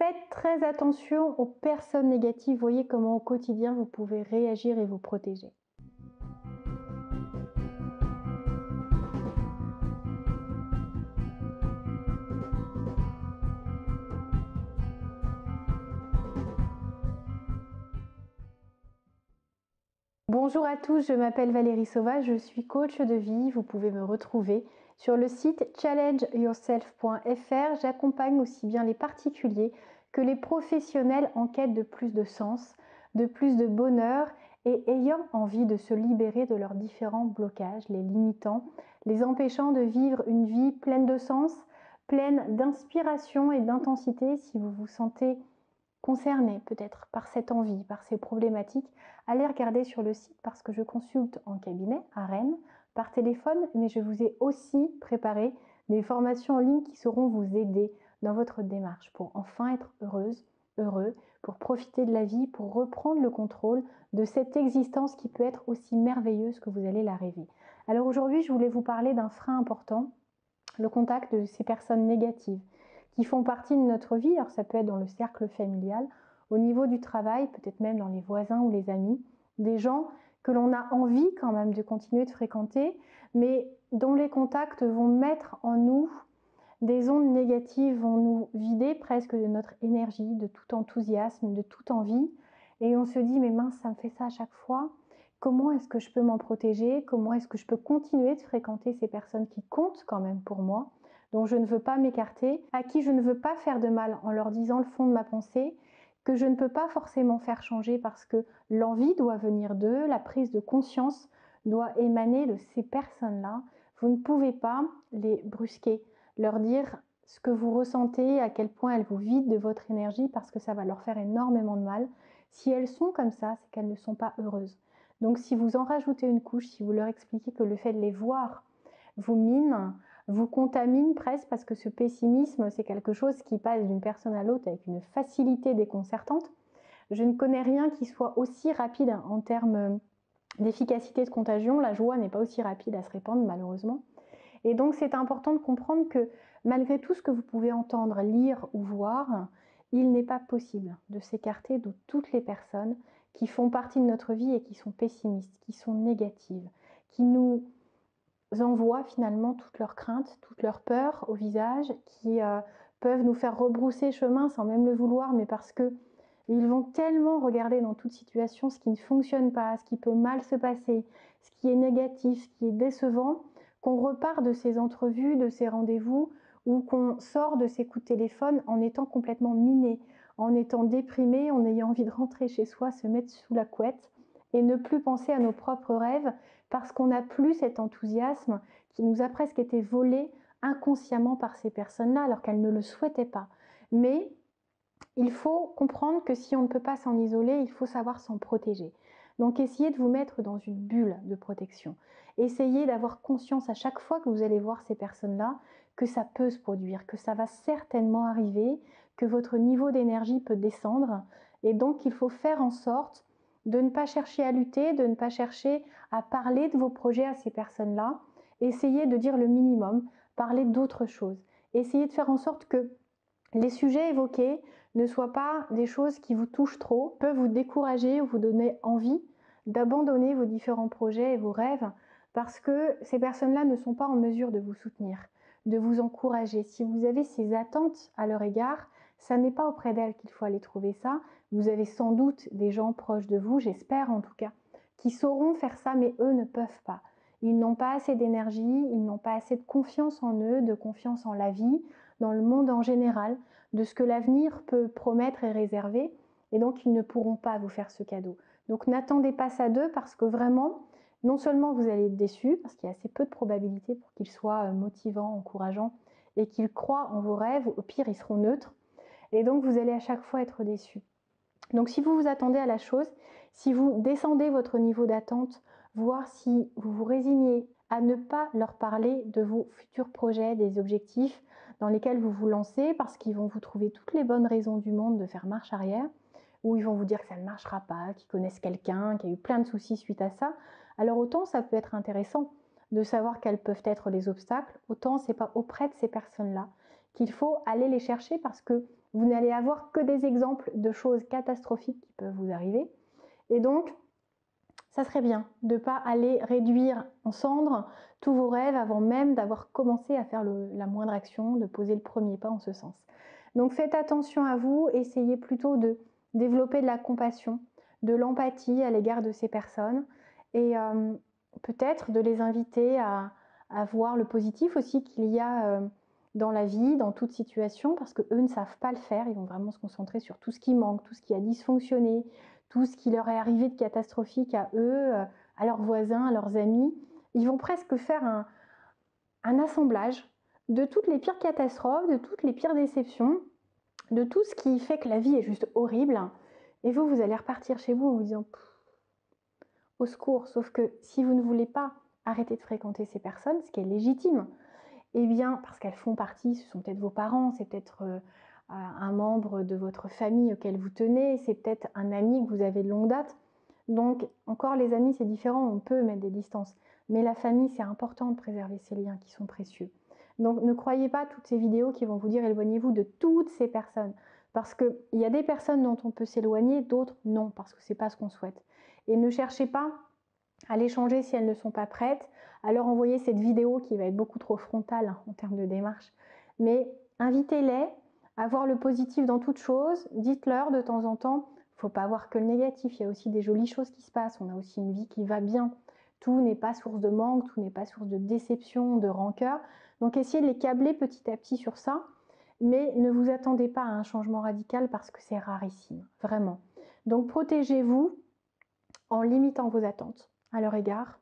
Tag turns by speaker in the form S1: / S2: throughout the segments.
S1: Faites très attention aux personnes négatives. Voyez comment au quotidien vous pouvez réagir et vous protéger. Bonjour à tous, je m'appelle Valérie Sauvage, je suis coach de vie. Vous pouvez me retrouver sur le site challengeyourself.fr. J'accompagne aussi bien les particuliers que les professionnels en quête de plus de sens, de plus de bonheur et ayant envie de se libérer de leurs différents blocages, les limitant, les empêchant de vivre une vie pleine de sens, pleine d'inspiration et d'intensité. Si vous vous sentez concerné peut-être par cette envie, par ces problématiques, allez regarder sur le site parce que je consulte en cabinet à Rennes, par téléphone, mais je vous ai aussi préparé des formations en ligne qui sauront vous aider dans votre démarche pour enfin être heureuse, heureux, pour profiter de la vie, pour reprendre le contrôle de cette existence qui peut être aussi merveilleuse que vous allez la rêver. Alors aujourd'hui, je voulais vous parler d'un frein important, le contact de ces personnes négatives qui font partie de notre vie. Alors ça peut être dans le cercle familial, au niveau du travail, peut-être même dans les voisins ou les amis, des gens que l'on a envie quand même de continuer de fréquenter, mais dont les contacts vont mettre en nous des ondes négatives, vont nous vider presque de notre énergie, de tout enthousiasme, de toute envie, et on se dit mais mince, ça me fait ça à chaque fois. Comment est-ce que je peux m'en protéger? Comment est-ce que je peux continuer de fréquenter ces personnes qui comptent quand même pour moi, dont je ne veux pas m'écarter, à qui je ne veux pas faire de mal en leur disant le fond de ma pensée, que je ne peux pas forcément faire changer parce que l'envie doit venir d'eux, la prise de conscience doit émaner de ces personnes-là. Vous ne pouvez pas les brusquer, leur dire ce que vous ressentez, à quel point elles vous vident de votre énergie parce que ça va leur faire énormément de mal. Si elles sont comme ça, c'est qu'elles ne sont pas heureuses. Donc si vous en rajoutez une couche, si vous leur expliquez que le fait de les voir vous mine, vous contamine presque parce que ce pessimisme, c'est quelque chose qui passe d'une personne à l'autre avec une facilité déconcertante. Je ne connais rien qui soit aussi rapide en termes d'efficacité de contagion. La joie n'est pas aussi rapide à se répandre malheureusement. Et donc c'est important de comprendre que malgré tout ce que vous pouvez entendre, lire ou voir, il n'est pas possible de s'écarter de toutes les personnes qui font partie de notre vie et qui sont pessimistes, qui sont négatives, qui nous envoient finalement toutes leurs craintes, toutes leurs peurs au visage, qui peuvent nous faire rebrousser chemin sans même le vouloir, mais parce que ils vont tellement regarder dans toute situation ce qui ne fonctionne pas, ce qui peut mal se passer, ce qui est négatif, ce qui est décevant, qu'on repart de ces entrevues, de ces rendez-vous, ou qu'on sort de ces coups de téléphone en étant complètement miné, en étant déprimé, en ayant envie de rentrer chez soi, se mettre sous la couette et ne plus penser à nos propres rêves parce qu'on n'a plus cet enthousiasme qui nous a presque été volé inconsciemment par ces personnes-là alors qu'elles ne le souhaitaient pas. Mais il faut comprendre que si on ne peut pas s'en isoler, il faut savoir s'en protéger. Donc essayez de vous mettre dans une bulle de protection. Essayez d'avoir conscience à chaque fois que vous allez voir ces personnes-là que ça peut se produire, que ça va certainement arriver, que votre niveau d'énergie peut descendre. Et donc il faut faire en sorte de ne pas chercher à lutter, de ne pas chercher à parler de vos projets à ces personnes-là. Essayez de dire le minimum, parler d'autres choses. Essayez de faire en sorte que les sujets évoqués ne soient pas des choses qui vous touchent trop, peuvent vous décourager ou vous donner envie d'abandonner vos différents projets et vos rêves parce que ces personnes-là ne sont pas en mesure de vous soutenir, de vous encourager. Si vous avez ces attentes à leur égard, ça n'est pas auprès d'elles qu'il faut aller trouver ça. Vous avez sans doute des gens proches de vous, j'espère en tout cas, qui sauront faire ça, mais eux ne peuvent pas. Ils n'ont pas assez d'énergie, ils n'ont pas assez de confiance en eux, de confiance en la vie, dans le monde en général, de ce que l'avenir peut promettre et réserver, et donc ils ne pourront pas vous faire ce cadeau. Donc n'attendez pas ça d'eux parce que vraiment, non seulement vous allez être déçus, parce qu'il y a assez peu de probabilités pour qu'ils soient motivants, encourageants, et qu'ils croient en vos rêves, au pire ils seront neutres, et donc vous allez à chaque fois être déçus. Donc si vous vous attendez à la chose, si vous descendez votre niveau d'attente, voir si vous vous résignez à ne pas leur parler de vos futurs projets, des objectifs dans lesquels vous vous lancez, parce qu'ils vont vous trouver toutes les bonnes raisons du monde de faire marche arrière, ou ils vont vous dire que ça ne marchera pas, qu'ils connaissent quelqu'un, qui a eu plein de soucis suite à ça. Alors autant ça peut être intéressant de savoir quels peuvent être les obstacles, autant c'est pas auprès de ces personnes-là qu'il faut aller les chercher parce que vous n'allez avoir que des exemples de choses catastrophiques qui peuvent vous arriver. Et donc, ça serait bien de ne pas aller réduire en cendres tous vos rêves avant même d'avoir commencé à faire la moindre action, de poser le premier pas en ce sens. Donc faites attention à vous, essayez plutôt de développer de la compassion, de l'empathie à l'égard de ces personnes et peut-être de les inviter à voir le positif aussi qu'il y a dans la vie, dans toute situation, parce qu'eux ne savent pas le faire, ils vont vraiment se concentrer sur tout ce qui manque, tout ce qui a dysfonctionné, tout ce qui leur est arrivé de catastrophique à eux, à leurs voisins, à leurs amis. Ils vont presque faire un assemblage de toutes les pires catastrophes, de toutes les pires déceptions, de tout ce qui fait que la vie est juste horrible. Et vous, vous allez repartir chez vous en vous disant au secours. Sauf que si vous ne voulez pas arrêter de fréquenter ces personnes, ce qui est légitime, eh bien, parce qu'elles font partie, ce sont peut-être vos parents, c'est peut-être un membre de votre famille auquel vous tenez, c'est peut-être un ami que vous avez de longue date. Donc, encore les amis, c'est différent, on peut mettre des distances. Mais la famille, c'est important de préserver ces liens qui sont précieux. Donc, ne croyez pas toutes ces vidéos qui vont vous dire éloignez-vous de toutes ces personnes. Parce qu'il y a des personnes dont on peut s'éloigner, d'autres non, parce que ce n'est pas ce qu'on souhaite. Et ne cherchez pas à les changer si elles ne sont pas prêtes, à leur envoyer cette vidéo qui va être beaucoup trop frontale en termes de démarche. Mais invitez-les à voir le positif dans toute chose, dites-leur de temps en temps, il ne faut pas voir que le négatif, il y a aussi des jolies choses qui se passent, on a aussi une vie qui va bien. Tout n'est pas source de manque, tout n'est pas source de déception, de rancœur. Donc essayez de les câbler petit à petit sur ça, mais ne vous attendez pas à un changement radical parce que c'est rarissime, vraiment. Donc protégez-vous en limitant vos attentes à leur égard,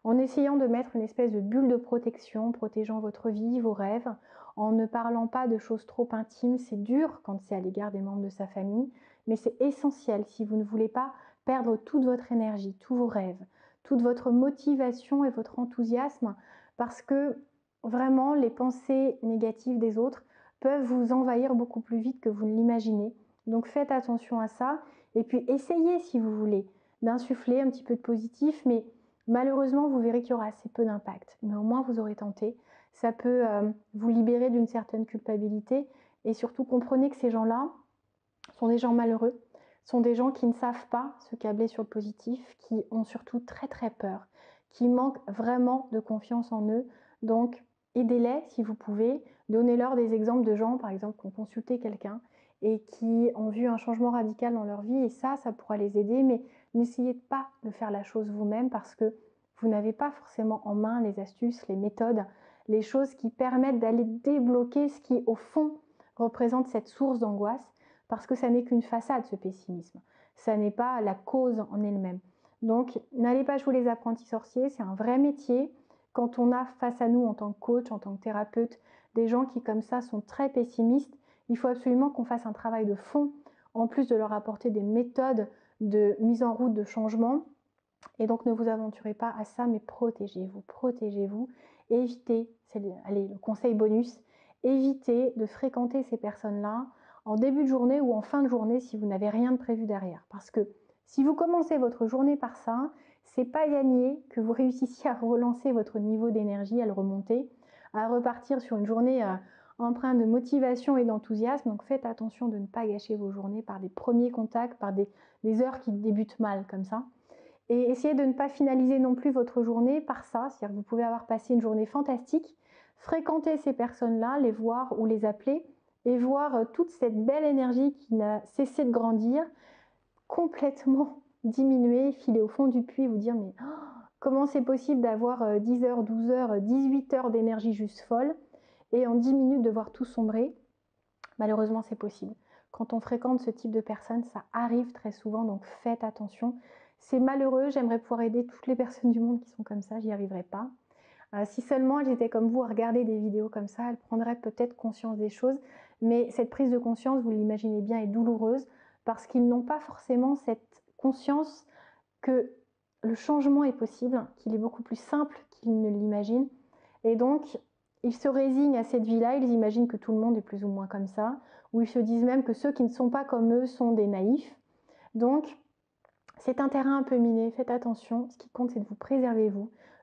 S1: en essayant de mettre une espèce de bulle de protection, protégeant votre vie, vos rêves, en ne parlant pas de choses trop intimes. C'est dur quand c'est à l'égard des membres de sa famille, mais c'est essentiel si vous ne voulez pas perdre toute votre énergie, tous vos rêves, toute votre motivation et votre enthousiasme, parce que vraiment les pensées négatives des autres peuvent vous envahir beaucoup plus vite que vous ne l'imaginez. Donc faites attention à ça, et puis essayez si vous voulez d'insuffler un petit peu de positif, mais malheureusement, vous verrez qu'il y aura assez peu d'impact. Mais au moins, vous aurez tenté. Ça peut vous libérer d'une certaine culpabilité. Et surtout, comprenez que ces gens-là sont des gens malheureux, sont des gens qui ne savent pas se câbler sur le positif, qui ont surtout très très peur, qui manquent vraiment de confiance en eux. Donc, aidez-les si vous pouvez. Donnez-leur des exemples de gens, par exemple, qui ont consulté quelqu'un et qui ont vu un changement radical dans leur vie. Et ça pourra les aider. Mais n'essayez pas de faire la chose vous-même parce que vous n'avez pas forcément en main les astuces, les méthodes, les choses qui permettent d'aller débloquer ce qui, au fond, représente cette source d'angoisse, parce que ça n'est qu'une façade, ce pessimisme. Ça n'est pas la cause en elle-même. Donc, n'allez pas jouer les apprentis sorciers, c'est un vrai métier. Quand on a face à nous, en tant que coach, en tant que thérapeute, des gens qui, comme ça, sont très pessimistes, il faut absolument qu'on fasse un travail de fond, en plus de leur apporter des méthodes de mise en route de changement. Et donc, ne vous aventurez pas à ça, mais protégez-vous, protégez-vous. Évitez, allez, le conseil bonus, évitez de fréquenter ces personnes-là en début de journée ou en fin de journée si vous n'avez rien de prévu derrière. Parce que si vous commencez votre journée par ça, c'est pas gagné que vous réussissiez à relancer votre niveau d'énergie, à le remonter, à repartir sur une journée empreinte de motivation et d'enthousiasme. Donc faites attention de ne pas gâcher vos journées par des premiers contacts, par des heures qui débutent mal comme ça. Et essayez de ne pas finaliser non plus votre journée par ça, c'est-à-dire que vous pouvez avoir passé une journée fantastique, fréquenter ces personnes-là, les voir ou les appeler, et voir toute cette belle énergie qui n'a cessé de grandir, complètement diminuer, filer au fond du puits, vous dire mais comment c'est possible d'avoir 10 heures, 12 heures, 18 heures d'énergie juste folle, et en 10 minutes de voir tout sombrer. Malheureusement, c'est possible. Quand on fréquente ce type de personnes, ça arrive très souvent, donc faites attention. C'est malheureux, j'aimerais pouvoir aider toutes les personnes du monde qui sont comme ça, j'y arriverai pas. Si seulement j'étais comme vous à regarder des vidéos comme ça, elles prendraient peut-être conscience des choses, mais cette prise de conscience, vous l'imaginez bien, est douloureuse parce qu'ils n'ont pas forcément cette conscience que le changement est possible, qu'il est beaucoup plus simple qu'ils ne l'imaginent. Et donc, ils se résignent à cette vie-là, ils imaginent que tout le monde est plus ou moins comme ça, ou ils se disent même que ceux qui ne sont pas comme eux sont des naïfs. Donc, c'est un terrain un peu miné, faites attention. Ce qui compte, c'est de vous préserver,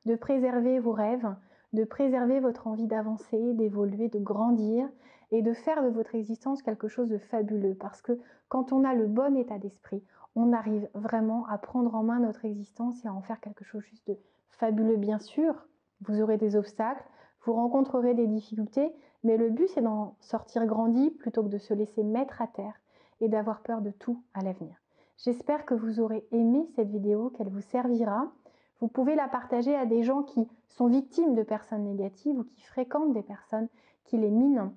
S1: de préserver vos rêves, de préserver votre envie d'avancer, d'évoluer, de grandir et de faire de votre existence quelque chose de fabuleux. Parce que quand on a le bon état d'esprit, on arrive vraiment à prendre en main notre existence et à en faire quelque chose juste de fabuleux. Bien sûr, vous aurez des obstacles, vous rencontrerez des difficultés, mais le but c'est d'en sortir grandi plutôt que de se laisser mettre à terre et d'avoir peur de tout à l'avenir. J'espère que vous aurez aimé cette vidéo, qu'elle vous servira. Vous pouvez la partager à des gens qui sont victimes de personnes négatives ou qui fréquentent des personnes qui les minent.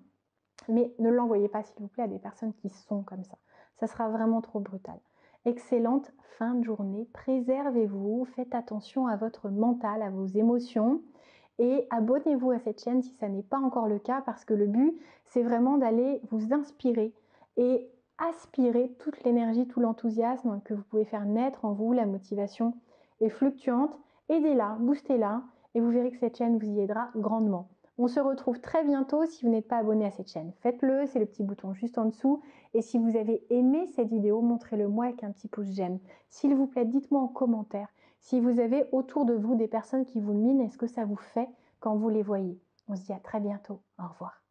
S1: Mais ne l'envoyez pas, s'il vous plaît, à des personnes qui sont comme ça. Ça sera vraiment trop brutal. Excellente fin de journée. Préservez-vous, faites attention à votre mental, à vos émotions. Et abonnez-vous à cette chaîne si ça n'est pas encore le cas, parce que le but, c'est vraiment d'aller vous inspirer et aspirer toute l'énergie, tout l'enthousiasme que vous pouvez faire naître en vous. La motivation est fluctuante. Aidez-la, boostez-la, et vous verrez que cette chaîne vous y aidera grandement. On se retrouve très bientôt. Si vous n'êtes pas abonné à cette chaîne, faites-le, c'est le petit bouton juste en dessous. Et si vous avez aimé cette vidéo, montrez-le moi avec un petit pouce j'aime. S'il vous plaît, dites-moi en commentaire si vous avez autour de vous des personnes qui vous minent, est-ce que ça vous fait quand vous les voyez? On se dit à très bientôt. Au revoir.